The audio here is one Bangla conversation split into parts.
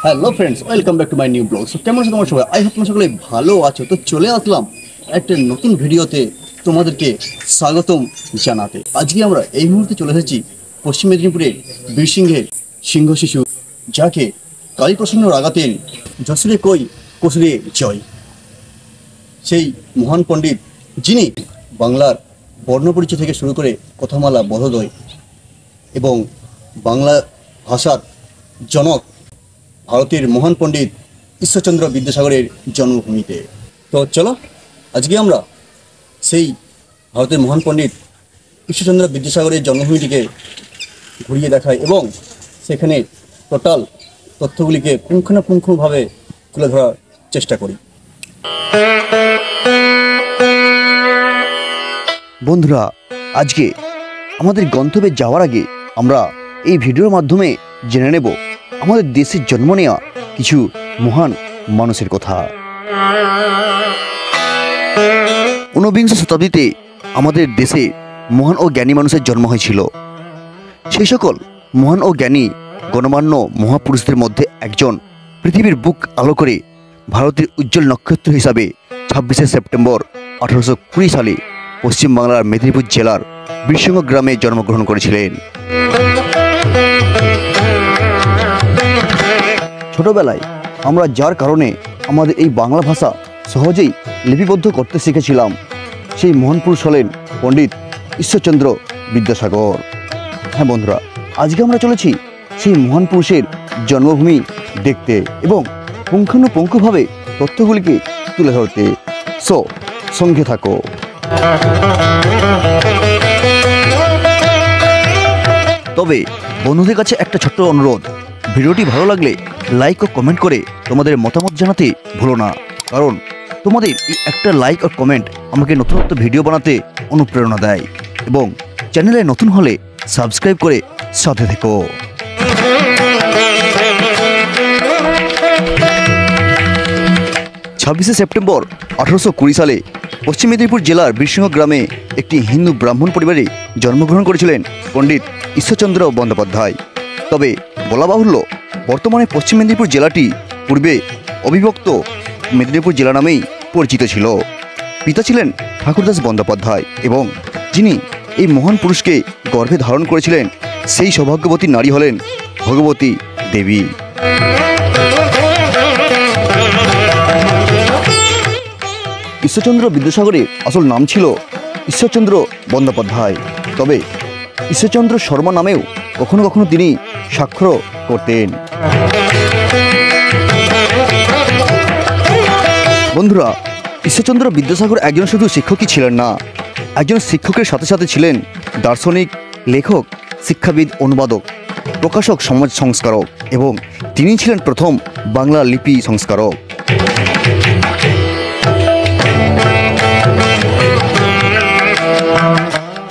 Hello friends, welcome back to my new blog. So কেমন আছো তোমার সবাই? আই হোপ তোমরা সকলে ভালো আছো। তো চলে আসলাম একটা নতুন ভিডিওতে তোমাদেরকে স্বাগতম জানাতে। আজকে আমরা এই মুহূর্তে চলে এসেছি পশ্চিম মেদিনীপুরের বীরসিংহের সিংহ শিশু, যাকে কালীপ্রসন্ন রাগাতেন যশোরে কই কসুরে জয়, সেই মহান পণ্ডিত যিনি বাংলার বর্ণপরিচয় থেকে শুরু করে কথামালা বোধোদয় এবং বাংলা ভাষার জনক ভারতের মহান পণ্ডিত ঈশ্বরচন্দ্র বিদ্যাসাগরের জন্মভূমিতে। তো চলো আজকে আমরা সেই ভারতের মহান পণ্ডিত ঈশ্বরচন্দ্র বিদ্যাসাগরের জন্মভূমিটিকে ঘুরিয়ে দেখাই এবং সেখানে টোটাল তথ্যগুলিকে পুঙ্খানুপুঙ্খভাবে তুলে ধরার চেষ্টা করি। বন্ধুরা, আজকে আমাদের গন্তব্যে যাওয়ার আগে আমরা এই ভিডিওর মাধ্যমে জেনে নেব আমাদের দেশের জন্ম নেওয়া কিছু মহান মানুষের কথা। ঊনবিংশ শতাব্দীতে আমাদের দেশে মহান ও জ্ঞানী মানুষের জন্ম হয়েছিল। সেই সকল মহান ও জ্ঞানী গণমান্য মহাপুরুষদের মধ্যে একজন পৃথিবীর বুক আলো করে ভারতের উজ্জ্বল নক্ষত্র হিসাবে 26শে সেপ্টেম্বর 1820 সালে পশ্চিমবাংলার মেদিনীপুর জেলার বীরসিংহ গ্রামে জন্মগ্রহণ করেছিলেন। ছোটবেলায় আমরা যার কারণে আমাদের এই বাংলা ভাষা সহজেই লিপিবদ্ধ করতে শিখেছিলাম, সেই মহান পুরুষ হলেন পণ্ডিত ঈশ্বরচন্দ্র বিদ্যাসাগর। হ্যাঁ বন্ধুরা, আজকে আমরা চলেছি সেই মহান পুরুষের জন্মভূমি দেখতে এবং পুঙ্খানুপুঙ্খভাবে তথ্যগুলিকে তুলে ধরতে। সো সঙ্গে থাকো। তবে বন্ধুদের কাছে একটা ছোট্ট অনুরোধ, ভিডিওটি ভালো লাগলে লাইক ও কমেন্ট করে তোমাদের মতামত জানাতে ভুলো না, কারণ তোমাদের এই একটা লাইক ও কমেন্ট আমাকে নতুন নতুন ভিডিও বানাতে অনুপ্রেরণা দেয়। এবং চ্যানেলে নতুন হলে সাবস্ক্রাইব করে সাথে থেকো। 26শে সেপ্টেম্বর 1820 সালে পশ্চিম মেদিনীপুর জেলার বীরসিংহ গ্রামে একটি হিন্দু ব্রাহ্মণ পরিবারে জন্মগ্রহণ করেছিলেন পণ্ডিত ঈশ্বরচন্দ্র বন্দ্যোপাধ্যায়। তবে বলা বাহুল্য, বর্তমানে পশ্চিম মেদিনীপুর জেলাটি পূর্বে অবিভক্ত মেদিনীপুর জেলা নামেই পরিচিত ছিল। পিতা ছিলেন ঠাকুরদাস বন্দ্যোপাধ্যায় এবং যিনি এই মহান পুরুষকে গর্ভে ধারণ করেছিলেন সেই সৌভাগ্যবতী নারী হলেন ভগবতী দেবী। ঈশ্বরচন্দ্র বিদ্যাসাগরের আসল নাম ছিল ঈশ্বরচন্দ্র বন্দ্যোপাধ্যায়, তবে ঈশ্বরচন্দ্র শর্মা নামেও কখনো কখনো তিনি স্বাক্ষর করতেন। বন্ধুরা, ঈশ্বরচন্দ্র বিদ্যাসাগর একজন শুধু শিক্ষকই ছিলেন না, একজন শিক্ষকের সাথে সাথে ছিলেন দার্শনিক, লেখক, শিক্ষাবিদ, অনুবাদক, প্রকাশক, সমাজ সংস্কারক এবং তিনি ছিলেন প্রথম বাংলা লিপি সংস্কারক।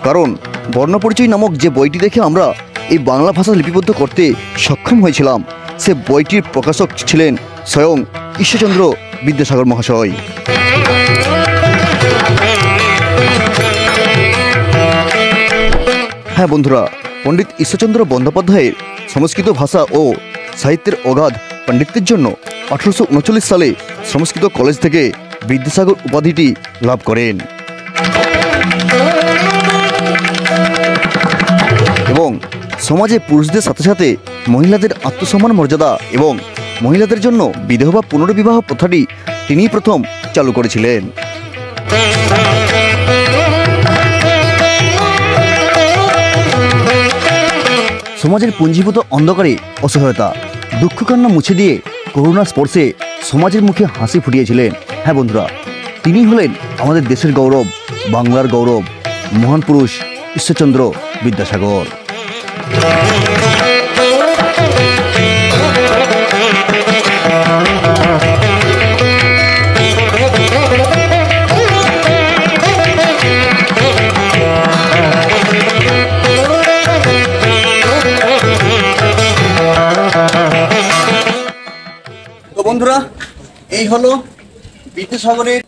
কারণ বর্ণপরিচয় নামক যে বইটি দেখে আমরা এই বাংলা ভাষা লিপিবদ্ধ করতে সক্ষম হয়েছিলাম, সে বইটির প্রকাশক ছিলেন স্বয়ং ঈশ্বরচন্দ্র বিদ্যাসাগর মহাশয়। হ্যাঁ বন্ধুরা, পণ্ডিত ঈশ্বরচন্দ্র বন্দ্যোপাধ্যায়ের সংস্কৃত ভাষা ও সাহিত্যের অগাধ পাণ্ডিত্যের জন্য 1839 সালে সংস্কৃত কলেজ থেকে বিদ্যাসাগর উপাধিটি লাভ করেন এবং সমাজে পুরুষদের সাথে সাথে মহিলাদের আত্মসম্মান মর্যাদা এবং মহিলাদের জন্য বিধবা পুনর্বিবাহ প্রথাটি তিনিই প্রথম চালু করেছিলেন। সমাজের পুঞ্জীভূত অন্ধকারে অসহায়তা, দুঃখ কান্না মুছে দিয়ে করুণার স্পর্শে সমাজের মুখে হাসি ফুটিয়েছিলেন। হ্যাঁ বন্ধুরা, তিনি হলেন আমাদের দেশের গৌরব, বাংলার গৌরব, মহান পুরুষ ঈশ্বরচন্দ্র বিদ্যাসাগর। তো বন্ধুরা, এই হলো বিদ্যাসাগরের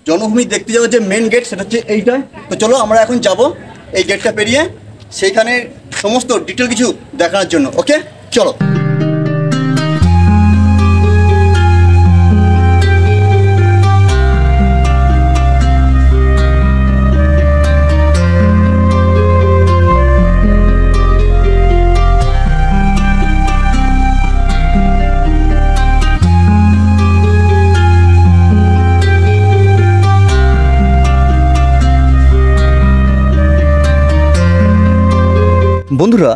জন্মভূমি দেখতে যাওয়ার যে মেন গেট, সেটা হচ্ছে এইটাই। তো চলো আমরা এখন যাব এই গেটটা পেরিয়ে সেইখানে সমস্ত ডিটেল কিছু দেখানোর জন্য। ওকে, চলো। বন্ধুরা,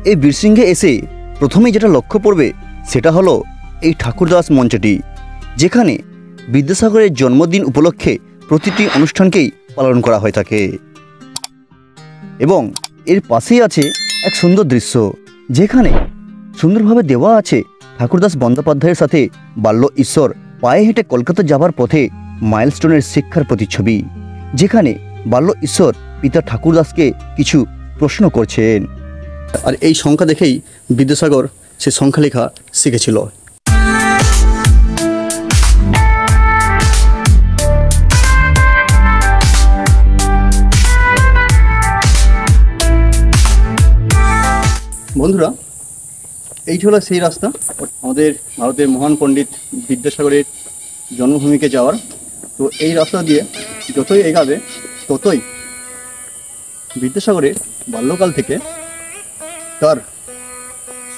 এই বীরসিংহে এসে প্রথমেই যেটা লক্ষ্য পড়বে সেটা হলো এই ঠাকুরদাস মঞ্চটি, যেখানে বিদ্যাসাগরের জন্মদিন উপলক্ষে প্রতিটি অনুষ্ঠানকেই পালন করা হয়ে থাকে। এবং এর পাশেই আছে এক সুন্দর দৃশ্য, যেখানে সুন্দরভাবে দেওয়া আছে ঠাকুরদাস বন্দ্যোপাধ্যায়ের সাথে বাল্য ঈশ্বর পায়ে হেঁটে কলকাতা যাবার পথে মাইলস্টোনের শিক্ষার প্রতিচ্ছবি, যেখানে বাল্য ঈশ্বর পিতা ঠাকুরদাসকে কিছু প্রশ্ন করছেন। আর এই সংখ্যা দেখেই বিদ্যাসাগর সে সংখ্যা লেখা শিখেছিল। বন্ধুরা, এইটি হলো সেই রাস্তা আমাদের ভারতের মহান পণ্ডিত বিদ্যাসাগরের জন্মভূমিকে যাওয়ার। তো এই রাস্তা দিয়ে যতই এগাবে ততই বিদ্যাসাগরের বাল্যকাল থেকে তার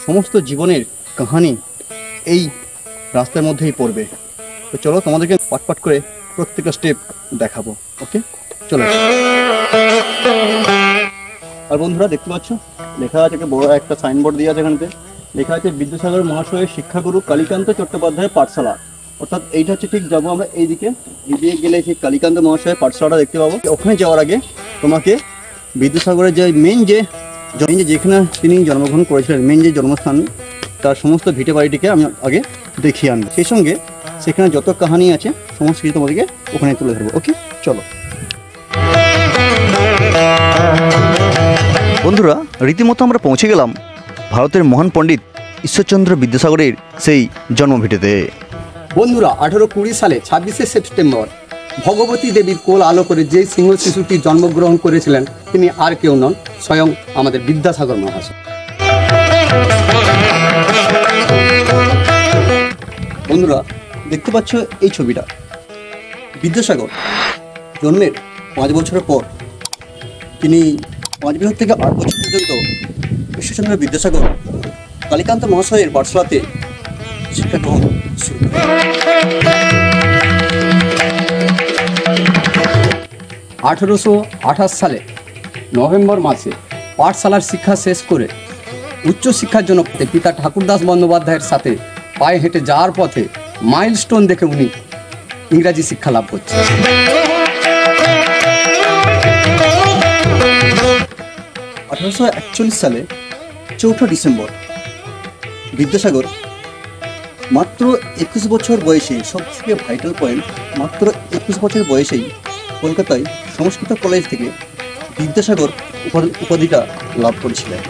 সমস্ত জীবনের কাহিনী এই রাস্তার মধ্যেই পড়বে। তো চলো তোমাদেরকে পাট করে প্রত্যেকটা স্টেপ দেখাবো। ওকে, চলো। আর বন্ধুরা, দেখতে পাচ্ছ লেখা আছে, বড় একটা সাইনবোর্ড দিয়ে আছে, এখানে লেখা আছে বিদ্যাসাগর মহাশয়ের শিক্ষাগুরু কালীকান্ত চট্টোপাধ্যায় পাঠশালা। অর্থাৎ এইটা হচ্ছে ঠিক যাবো আমরা এইদিকে, এদিকে গেলে সেই কালীকান্ত মহাশয়ের পাঠশালাটা দেখতে পাবো। ওখানে যাওয়ার আগে তোমাকে বিদ্যাসাগরের যে মেন যেখানে তিনি জন্মগ্রহণ করেছিলেন, মেন যে জন্মস্থান, তার সমস্ত ভিটে বাড়িটিকে আমি আগে দেখিয়ে আনবো। সেই সঙ্গে সেখানে যত কাহিনী আছে সমস্ত কিছু তোমাদেরকে ওখানে তুলে ধরবো। ওকে, চলো। বন্ধুরা, রীতিমতো আমরা পৌঁছে গেলাম ভারতের মহান পণ্ডিত ঈশ্বরচন্দ্র বিদ্যাসাগরের সেই জন্মভিটেতে। বন্ধুরা, 1820 সালে 26শে সেপ্টেম্বর ভগবতী দেবীর কোল আলো করে যে সিংহ শিশুটি জন্মগ্রহণ করেছিলেন তিনি আর কেউ নন, স্বয়ং আমাদের বিদ্যাসাগর মহাশয়। বন্ধুরা, দেখতে পাচ্ছ এই ছবিটা, বিদ্যাসাগর জন্মের 5 বছরের পর তিনি 5 বছর থেকে 8 বছর পর্যন্ত ঈশ্বরচন্দ্র বিদ্যাসাগর কালীকান্ত মহাশয়ের পাঠশালাতে শিক্ষা গ্রহণ শুরু করেন। 1828 সালে নভেম্বর মাসে পাঠশালার শিক্ষা শেষ করে উচ্চশিক্ষার জন্য পিতা ঠাকুরদাস বন্দ্যোপাধ্যায়ের সাথে পায়ে হেঁটে যাওয়ার পথে মাইলস্টোন দেখে উনি ইংরাজি শিক্ষা লাভ করছেন। 1841 সালে 4 ডিসেম্বর বিদ্যাসাগর মাত্র 21 বছর বয়সে, সবথেকে ভাইটাল পয়েন্ট, মাত্র 21 বছর বয়সেই কলকাতায় সংস্কৃত কলেজ থেকে বিদ্যাসাগর উপাধিটা লাভ করেছিলেন।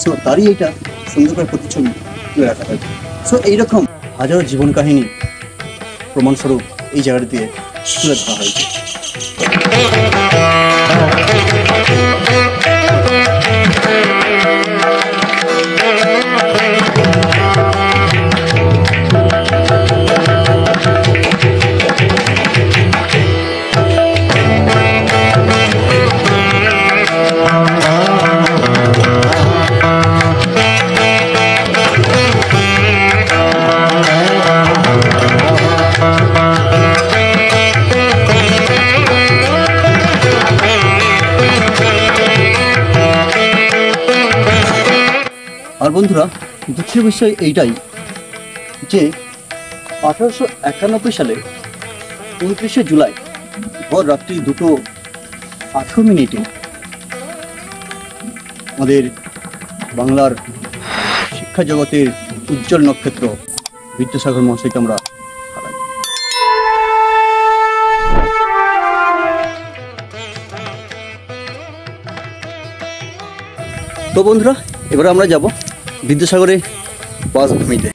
সো তারই এইটা সুন্দর করে প্রতিচ্ছবি তুলে রাখা হয়। সো এইরকম হাজারো জীবন কাহিনী প্রমাণস্বরূপ এই জায়গাটি দিয়ে তুলে ধরা হয়েছে। আর বন্ধুরা, দুঃখের বিষয় এইটাই যে 1891 সালে 29শে জুলাই ভর রাত্রি 2:18 আমাদের বাংলার শিক্ষা জগতের উজ্জ্বল নক্ষত্র বিদ্যাসাগর মহাশয়কে আমরা হারাই। তো বন্ধুরা, এবারে আমরা যাব বিদ্যাসাগরের বাসভূমিতে।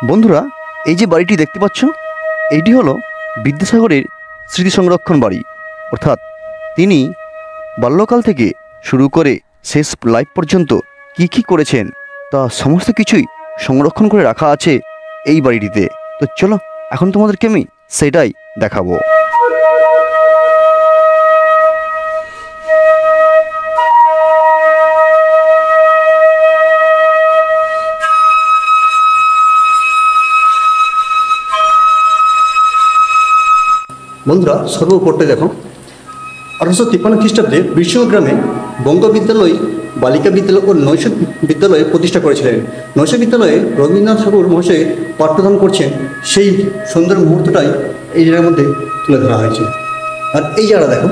বন্ধুরা, এই যে বাড়িটি দেখতে পাচ্ছ, এইটি হলো বিদ্যাসাগরের স্মৃতি সংরক্ষণ বাড়ি, অর্থাৎ তিনি বাল্যকাল থেকে শুরু করে শেষ লাইফ পর্যন্ত কি করেছেন তা সমস্ত কিছুই সংরক্ষণ করে রাখা আছে এই বাড়িটিতে। তো চলো এখন তোমাদেরকে আমি সেটাই দেখাবো। বন্ধুরা, সর্বপ্রথমে দেখো 1853 খ্রিস্টাব্দে বৃষণ গ্রামে বঙ্গ বিদ্যালয়, বালিকা বিদ্যালয় ও নৈশ বিদ্যালয় প্রতিষ্ঠা করেছিলেন। নৈশ বিদ্যালয়ে রবীন্দ্রনাথ ঠাকুর মহাশয় পাঠ্যদান করছেন, সেই সুন্দর মুহূর্তটাই এই জায়গার মধ্যে তুলে ধরা হয়েছে। আর এই জায়গাটা দেখো,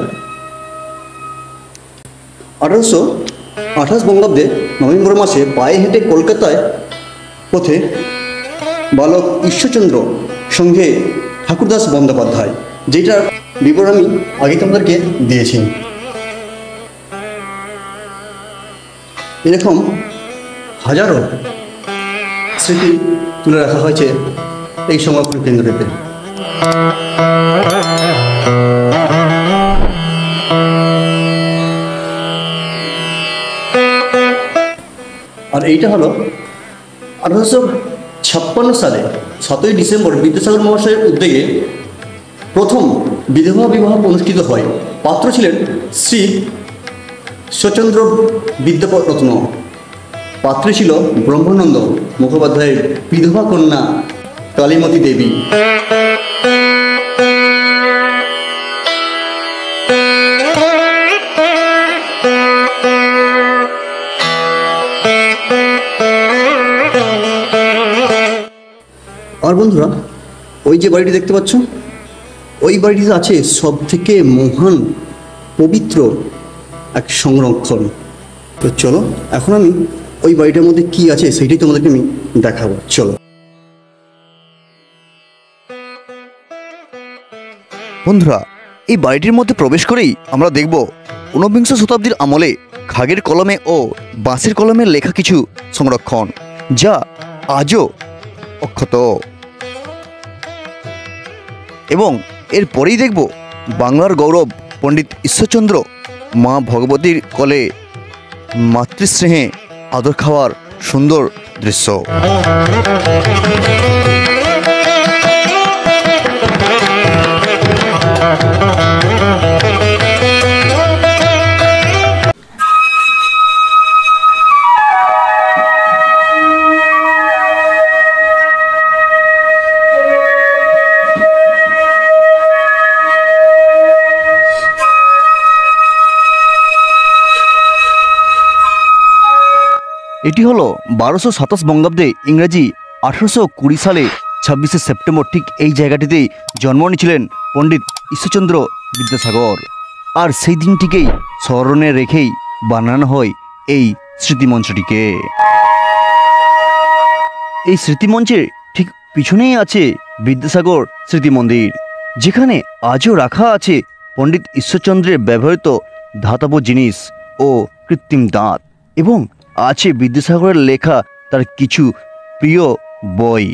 1828 বঙ্গাব্দে নভেম্বর মাসে পায়ে হেঁটে কলকাতায় পথে বালক ঈশ্বরচন্দ্র সঙ্গে ঠাকুরদাস বন্দ্যোপাধ্যায়, যেটার বিবরণ আমি আগে তোমাদেরকে দিয়েছি। এরকম হাজারো স্মৃতি তুলে রাখা হয়েছে এই সংরক্ষণ কেন্দ্রটিতে। আর এইটা হলো 1856 সালে 7ই ডিসেম্বর বিদ্যাসাগর মহাশয়ের উদ্যোগে প্রথম বিধবা বিবাহ অনুষ্ঠিত হয়। পাত্র ছিলেন শ্রী ঈশ্বরচন্দ্র বিদ্যারত্ন, পাত্রী ছিল ব্রহ্মানন্দ মুখোপাধ্যায়ের বিধবা কন্যা কালীমতী দেবী। আর বন্ধুরা, ওই যে বাড়িটি দেখতে পাচ্ছ, ওই বাড়িটিতে আছে সব থেকে মহান পবিত্র এক সংরক্ষণ। তো চলো এখন আমি ওই বাড়িটার মধ্যে কি আছে সেইটাই তোমাদেরকে আমি দেখাবো। চলো বন্ধুরা, এই বাড়িটির মধ্যে প্রবেশ করেই আমরা দেখব 19বিংশ শতাব্দীর আমলে খাগের কলমে ও বাঁশের কলমে লেখা কিছু সংরক্ষণ, যা আজও অক্ষত। এবং এরপরেই দেখব বাংলার গৌরব পণ্ডিত ঈশ্বরচন্দ্র মা ভগবতীর কোলে মাতৃস্নেহে আদর খাওয়ার সুন্দর দৃশ্য। এটি হলো 1227 বঙ্গাব্দে ইংরেজি 1820 সালে 26শে সেপ্টেম্বর ঠিক এই জায়গাটিতেই জন্ম নিয়েছিলেন পণ্ডিত ঈশ্বরচন্দ্র বিদ্যাসাগর। আর সেই দিনটিকেই স্মরণে রেখেই বানানো হয় এই স্মৃতিমঞ্চটিকে। এই স্মৃতিমঞ্চের ঠিক পিছনেই আছে বিদ্যাসাগর স্মৃতি মন্দির, যেখানে আজও রাখা আছে পণ্ডিত ঈশ্বরচন্দ্রের ব্যবহৃত ধাতব জিনিস ও কৃত্রিম দাঁত, এবং আছে বিদ্যাসাগরের লেখা তার কিছু প্রিয় বই।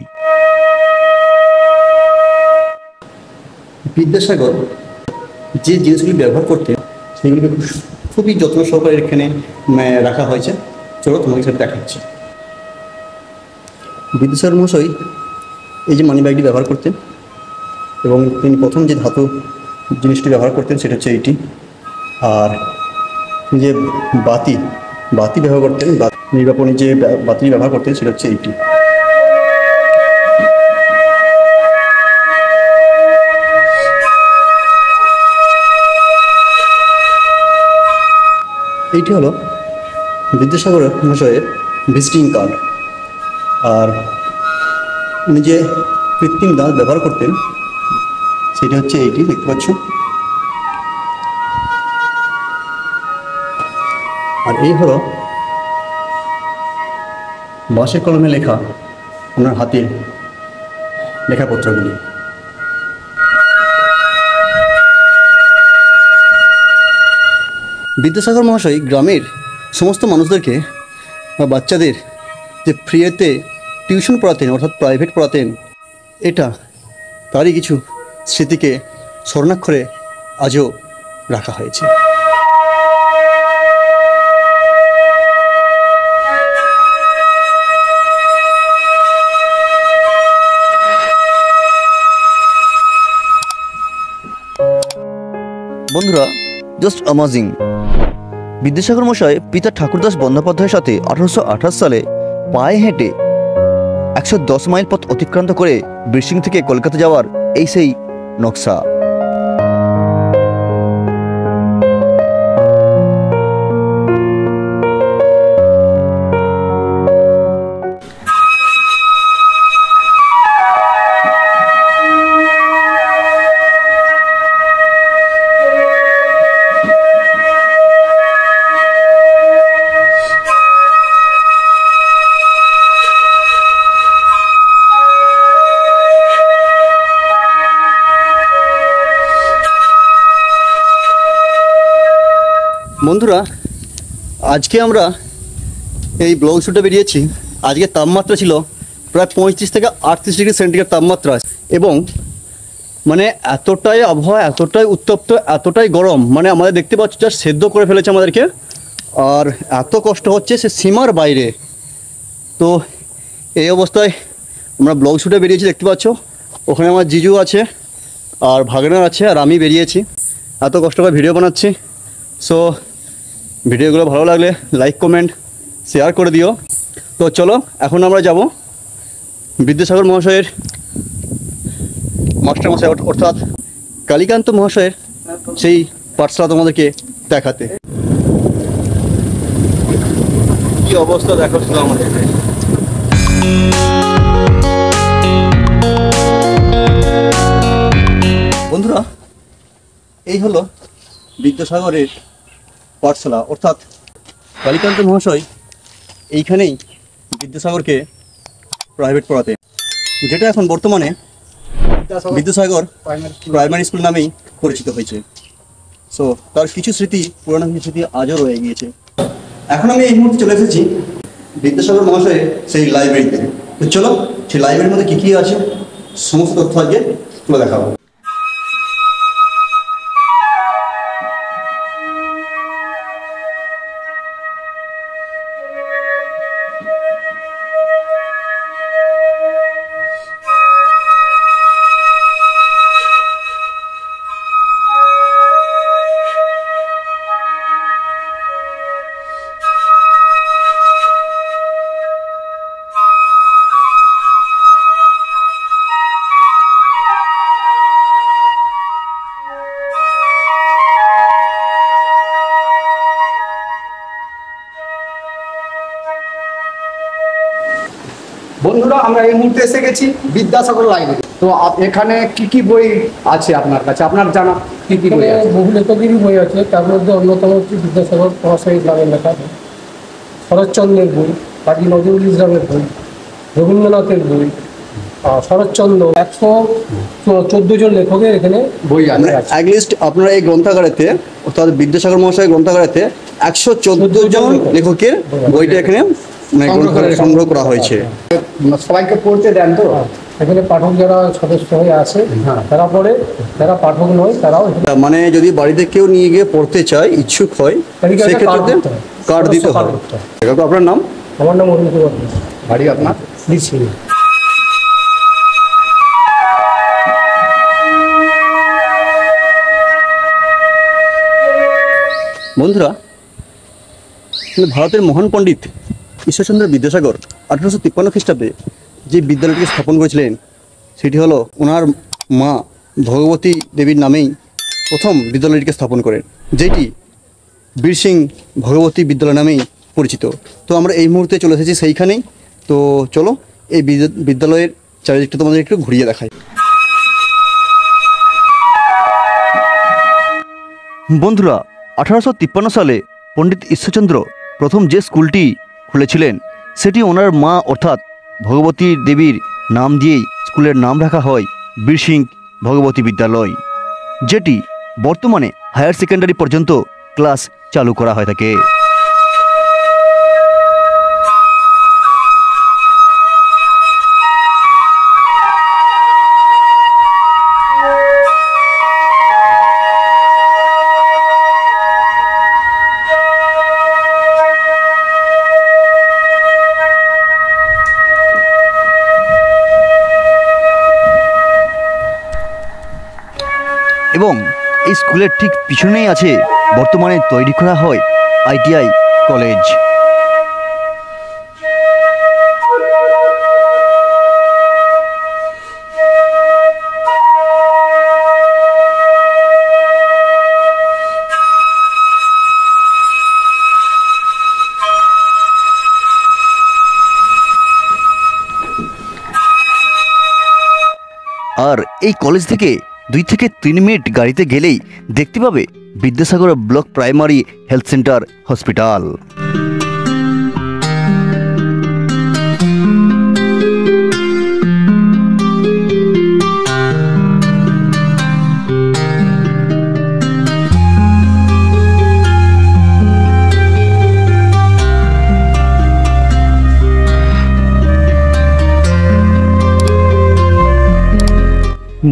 বিদ্যাসাগর যে জিনিসগুলি ব্যবহার করতেন সেগুলিকে খুবই যত্ন সহকারে এখানে রাখা হয়েছে। চলো তোমাকে সেটা দেখাচ্ছি। বিদ্যাসাগর মহাশয় এই যে মানি ব্যাগটি ব্যবহার করতেন, এবং তিনি প্রথম যে ধাতু জিনিসটি ব্যবহার করতেন সেটা হচ্ছে এইটি। আর যে বাতি ব্যবহার করতেন, নির্বাপনী যে বাতি ব্যবহার করতেন সেটা হচ্ছে এইটি। এইটি হলো বিদ্যাসাগর মহাশয়ের ভিজিটিং কার্ড। আর উনি যে কৃত্রিম দাঁত ব্যবহার করতেন সেটা হচ্ছে এইটি, দেখতে পাচ্ছ। আর এই হলো বাঁশের কলমে লেখা ওনার হাতের লেখাপত্রগুলি। বিদ্যাসাগর মহাশয় গ্রামের সমস্ত মানুষদেরকে বা বাচ্চাদের যে ফ্রিতে টিউশন পড়াতেন, অর্থাৎ প্রাইভেট পড়াতেন, এটা তারই কিছু স্মৃতিকে স্বর্ণাক্ষরে আজও রাখা হয়েছে। বন্ধুরা, জাস্ট অ্যামাজিং। বিদ্যাসাগর মশাই পিতা ঠাকুরদাস বন্দ্যোপাধ্যায়ের সাথে 1828 সালে পায়ে হেঁটে 110 মাইল পথ অতিক্রান্ত করে বীরসিং থেকে কলকাতা যাওয়ার এই সেই নকশা। বন্ধুরা, আজকে আমরা এই ব্লগ শ্যুটে বেরিয়েছি। আজকে তাপমাত্রা ছিল প্রায় 35 থেকে 38 ডিগ্রি সেন্টিগ্রেড তাপমাত্রা, এবং মানে এতটাই আবহাওয়া, এতটাই উত্তপ্ত, এতটাই গরম, মানে আমাদের দেখতে পাচ্ছ যা সেদ্ধ করে ফেলেছে আমাদেরকে। আর এত কষ্ট হচ্ছে সে সীমার বাইরে। তো এই অবস্থায় আমরা ব্লগ শ্যুটে বেরিয়েছি, দেখতে পাচ্ছ। ওখানে আমার জিজু আছে, আর ভাগনার আছে, আর আমি বেরিয়েছি। এত কষ্ট করে ভিডিও বানাচ্ছি। সো ভিডিওগুলো ভালো লাগলে লাইক, কমেন্ট, শেয়ার করে দিও। তো চলো, এখন আমরা যাব বিদ্যাসাগর মহাশয়ের মাস্টারমশাই অর্থাৎ কালীকান্ত মহাশয়ের সেই পাঠশালা তোমাদেরকে দেখাতে। কি অবস্থা দেখো শুধু আমাদের। বন্ধুরা, এই হলো বিদ্যাসাগরের পাঠশালা অর্থাৎ কালীকান্ত মহাশয় এইখানেই বিদ্যাসাগরকে প্রাইভেট পড়াতে, যেটা এখন বর্তমানে বিদ্যাসাগর প্রাইমারি স্কুল নামেই পরিচিত হয়েছে। সো তার কিছু স্মৃতি, পুরোনো কিছু স্মৃতি আজও রয়ে গিয়েছে। এখন আমি এই মুহূর্তে চলে এসেছি বিদ্যাসাগর মহাশয়ের সেই লাইব্রেরিতে। তো চলো, সেই লাইব্রেরির মধ্যে কী কী আছে সমস্ত তথ্য আজকে তুলে দেখাবো। বন্ধুরা, আমরা এই মুহূর্তে এসে গেছি বিদ্যাসাগর লাইব্রেরি। তো এখানে কি কি বই আছে আপনার কাছে, আপনার জানা কি কি বই আছে? বহু লেখকেরই বই আছে, তার মধ্যে অন্যতম হচ্ছে বিদ্যাসাগর মহাশয়ের নামে লেখা বই, শরৎচন্দ্রের বই, কাজী নজরুল ইসলামের বই, রবীন্দ্রনাথের বই, শরৎচন্দ্র, 114 জন লেখকের এখানে বই আছে। অ্যাটলিস্ট আপনারা এই গ্রন্থাগারেতে অর্থাৎ বিদ্যাসাগর মহাশয় গ্রন্থাগারেতে 114 জন লেখকের বইটা এখানে মানে গ্রন্থাগারে সংগ্রহ করা হয়েছে। সবাইকে পড়তে দেন তো? এখানে পাঠক যারা সদস্য হয়ে আসে তারা পড়ে, যারা পাঠক নয় তারাও মানে যদি বাড়িতে কেউ নিয়ে গিয়ে পড়তে চায়, ইচ্ছুক হয়, সেক্ষেত্রে কার্ড দিতে হবে। আপনার নাম? আমার নাম অরুণ কুমার দাস। বাড়ি আপনার? দিচ্ছি। বন্ধুরা, ভারতের মহান পণ্ডিত ঈশ্বরচন্দ্র বিদ্যাসাগর 1853 খ্রিস্টাব্দে যে বিদ্যালয়টিকে স্থাপন করেছিলেন, সেটি হলো ওনার মা ভগবতী দেবীর নামেই প্রথম বিদ্যালয়টিকে স্থাপন করেন, যেটি বীরসিং ভগবতী বিদ্যালয় নামেই পরিচিত। তো আমরা এই মুহূর্তে চলে এসেছি সেইখানেই। তো চলো, এই বিদ্যালয়ের চারিদিকটা তোমাদের একটু ঘুরিয়ে দেখাই। বন্ধুরা, 1853 সালে পণ্ডিত ঈশ্বরচন্দ্র প্রথম যে স্কুলটি খুলেছিলেন, সেটি ওনার মা অর্থাৎ ভগবতী দেবীর নাম দিয়েই স্কুলের নাম রাখা হয় বীরসিং ভগবতী বিদ্যালয়, যেটি বর্তমানে হায়ার সেকেন্ডারি পর্যন্ত ক্লাস চালু করা হয়ে থাকে। এবং এই স্কুলের ঠিক পিছনেই আছে বর্তমানে তৈরি করা হয় ITI কলেজ। আর এই কলেজ থেকে 2 থেকে 3 মিনিট গাড়িতে গেলেই দেখতে পাবে Vidyasagar block primary health centre hospital.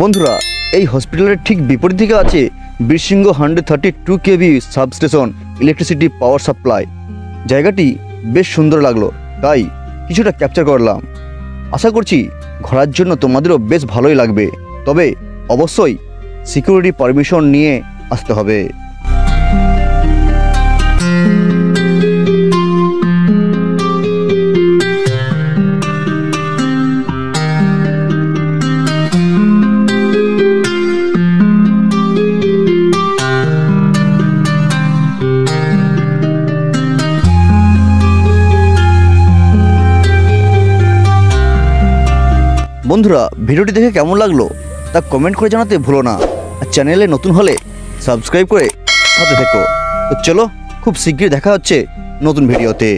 বন্ধুরা, এই হসপিটালের ঠিক বিপরীত দিকে আছে Birsingha 132 kV substation electricity power supply. জায়গাটি বেশ সুন্দর লাগলো, তাই কিছুটা ক্যাপচার করলাম। আশা করছি ঘোরার জন্য তোমাদেরও বেশ ভালোই লাগবে, তবে অবশ্যই সিকিউরিটি পারমিশন নিয়ে আসতে হবে। বন্ধুরা, ভিডিওটি দেখে কেমন লাগলো তা কমেন্ট করে জানাতে ভুলো না। আর চ্যানেলে নতুন হলে সাবস্ক্রাইব করে সাথে থেকো। তো চলো, খুব শীঘ্রই দেখা হচ্ছে নতুন ভিডিওতে।